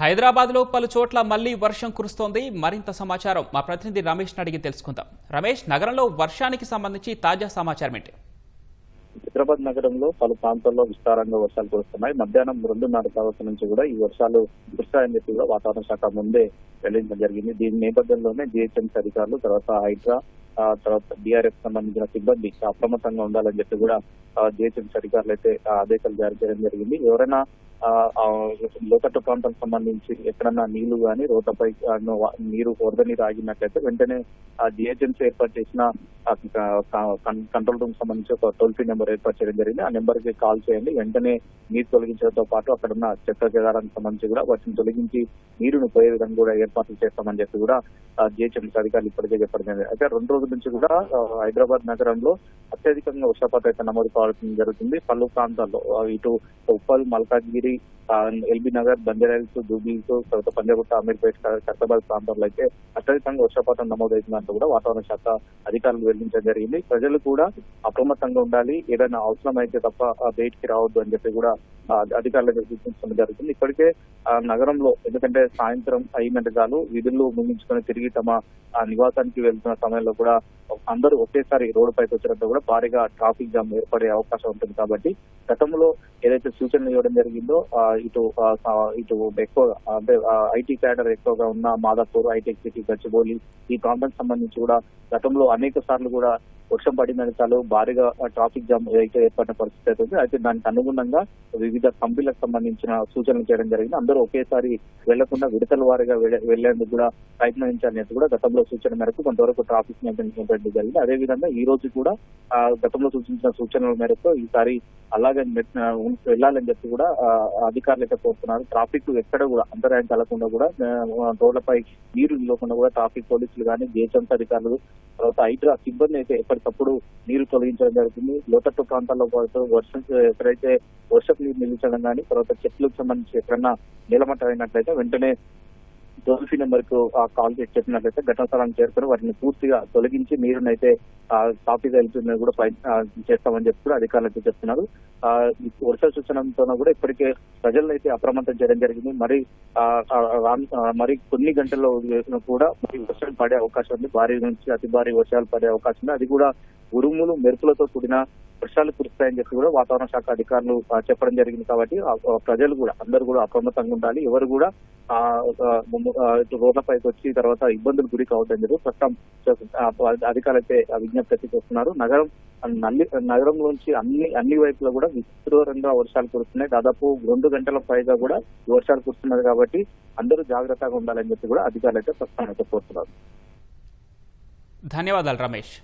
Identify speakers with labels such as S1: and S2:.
S1: హైదరాబాద్లో పలు చోట్ల మళ్లీ వర్షం కురుస్తోంది. మరింత సమాచారం మా ప్రతినిధి రమేష్ అడిగి తెలుసుకుందాం. రమేష్, నగరంలో వర్షానికి సంబంధించి తాజా సమాచారం ఏంటి?
S2: హైదరాబాద్ నగరంలో పలు ప్రాంతాల్లో విస్తారంగా వర్షాలు కురుస్తున్నాయి. మధ్యాహ్నం 2:30 తర్వాత నుంచి కూడా ఈ వర్షాలు కురుస్తాయని చెప్పి కూడా వాతావరణ శాఖ ముందే వెల్లడించడం జరిగింది. దీని నేపథ్యంలోనే జిహెచ్ఎంసీ అధికారులు, తర్వాత హైడ్రా, తర్వాత డిఆర్ఎఫ్ సంబంధించిన సిబ్బంది అప్రమత్తంగా ఉండాలని చెప్పి కూడా జిహెచ్ఎంసీ అధికారులు అయితే ఆదేశాలు జారీ చేయడం జరిగింది. ఎవరైనా లోతట్టు ప్రాంతాలకు సంబంధించి ఎక్కడన్నా నీళ్లు కానీ రోడ్లపై వరద నీరు ఆగినట్లయితే వెంటనే జిహెచ్ఎంసీ ఏర్పాటు చేసిన కంట్రోల్ రూమ్ సంబంధించి ఒక టోల్ ఫ్రీ నెంబర్ ఏర్పాటు చేయడం జరిగింది. ఆ నెంబర్ కి కాల్ చేయండి. వెంటనే నీరు తొలగించడంతో పాటు అక్కడ ఉన్న చెత్త చెదారానికి సంబంధించి కూడా వాటిని తొలగించి నీరును పోయే విధంగా కూడా ఏర్పాట్లు చేస్తామని చెప్పి కూడా జిహెచ్ఎంసీ అధికారులు ఇప్పటికే చెప్పడం జరిగింది. అయితే 2 రోజుల నుంచి కూడా హైదరాబాద్ నగరంలో అత్యధికంగా వర్షపాతం అయితే నమోదు కావడం జరుగుతుంది. పలు ప్రాంతాల్లో ఇటు ఉప్పల్, మల్కాజ్గిరి, ఎల్బీ నగర్, బంజారాహిల్స్, జూబ్లీహిల్స్, తర్వాత పంజాగుట్ట, అమీర్పేట్, ఖైరతాబాద్ ప్రాంతాల్లో అయితే అత్యధికంగా వర్షపాతం నమోదవుతుందంటూ కూడా వాతావరణ శాఖ అధికారులు వెల్లడించడం జరిగింది. ప్రజలు కూడా అప్రమత్తంగా ఉండాలి, ఏదైనా అవసరం అయితే తప్ప బయటికి రావద్దు అని చెప్పి కూడా అధికారులకు సూచించడం జరుగుతుంది. ఇప్పటికే నగరంలో ఎందుకంటే సాయంత్రం అయినంత చాలు విధులు ముగించుకొని తిరిగి తమ నివాసానికి వెళ్తున్న సమయంలో కూడా అందరూ ఒకేసారి రోడ్డు పైకి వచ్చినట్టు కూడా భారీగా ట్రాఫిక్ జామ్ ఏర్పడే అవకాశం ఉంటుంది. కాబట్టి గతంలో ఏదైతే సూచనలు ఇవ్వడం జరిగిందో ఇటు ఎక్కువగా అంటే ఐటీ క్యాడర్ ఎక్కువగా ఉన్న మాదాపూర్, హైటెక్ సిటీ, గచ్చిబౌలి ఈ ప్రాంతానికి సంబంధించి కూడా గతంలో అనేక సార్లు కూడా వర్షం పడిందని చాలు భారీగా ట్రాఫిక్ జామ్ అయితే ఏర్పడిన పరిస్థితి అవుతుంది. అయితే దానికి అనుగుణంగా వివిధ కంపెనీలకు సంబంధించిన సూచనలు చేయడం జరిగింది. అందరూ ఒకేసారి వెళ్లకుండా విడతల వారీగా వెళ్లేందుకు కూడా ప్రయత్నించాలనేది కూడా గతంలో సూచన మేరకు కొంతవరకు ట్రాఫిక్ నియంత్రించడం జరిగింది. అదేవిధంగా ఈ రోజు కూడా గతంలో సూచించిన సూచనల మేరకు ఈసారి అలాగే వెళ్లాలని చెప్పి కూడా అధికారులు అయితే కోరుతున్నారు. ట్రాఫిక్ ఎక్కడ కూడా అంతరాయం కలగకుండా కూడా రోడ్లపై నీరు నిలవకుండా కూడా ట్రాఫిక్ పోలీసులు కానీ, జిహెచ్ఎంసీ అధికారులు, తర్వాత హైడ్రా సిబ్బంది అయితే ఎప్పటికప్పుడు నీరు తొలగించడం జరుగుతుంది. లోతట్టు ప్రాంతాల్లో పాటు ఎక్కడైతే వర్షపు నీరు నిలిచడం కానీ, తర్వాత చెట్లకు సంబంధించి ఎక్కడన్నా నిలమట్టం అయినట్లయితే వెంటనే టోల్ ఫ్రీ నెంబర్ కు కాల్ చేసి చెప్పినట్లయితే ఘటనా స్థలానికి చేరుకొని వాటిని పూర్తిగా తొలగించి నీరునైతే సాఫీగా వెళ్తుందని కూడా చేస్తామని చెప్పి కూడా అధికారులు అయితే చెప్తున్నారు. వర్ష సూచనతో కూడా ఇప్పటికే ప్రజలను అయితే అప్రమత్తం చేయడం జరిగింది. మరి కొన్ని గంటల్లో కూడా వర్షాలు పడే అవకాశం ఉంది. భారీ నుంచి అతి భారీ వర్షాలు పడే అవకాశం ఉంది. అది కూడా ఉరుములు, మెరుపులతో కూడిన వర్షాలు కురుస్తాయని చెప్పి కూడా వాతావరణ శాఖ అధికారులు చెప్పడం జరిగింది. కాబట్టి ప్రజలు కూడా అందరూ కూడా అప్రమత్తంగా ఉండాలి. ఎవరు కూడా రోడ్లపైకి వచ్చి తర్వాత ఇబ్బందులు గురి కావద్దని చెప్పి ప్రస్తుతం అధికారులు అయితే విజ్ఞప్తి చేస్తున్నారు. నగరంలోంచి అన్ని వైపులా కూడా విస్తృతంగా వర్షాలు కురుస్తున్నాయి. దాదాపు 2 గంటల పైగా కూడా వర్షాలు కురుస్తున్నారు. కాబట్టి అందరూ జాగ్రత్తగా ఉండాలని చెప్పి కూడా అధికారులు అయితే ప్రస్తుతం అయితే కోరుతున్నారు.
S1: ధన్యవాదాలు రమేష్.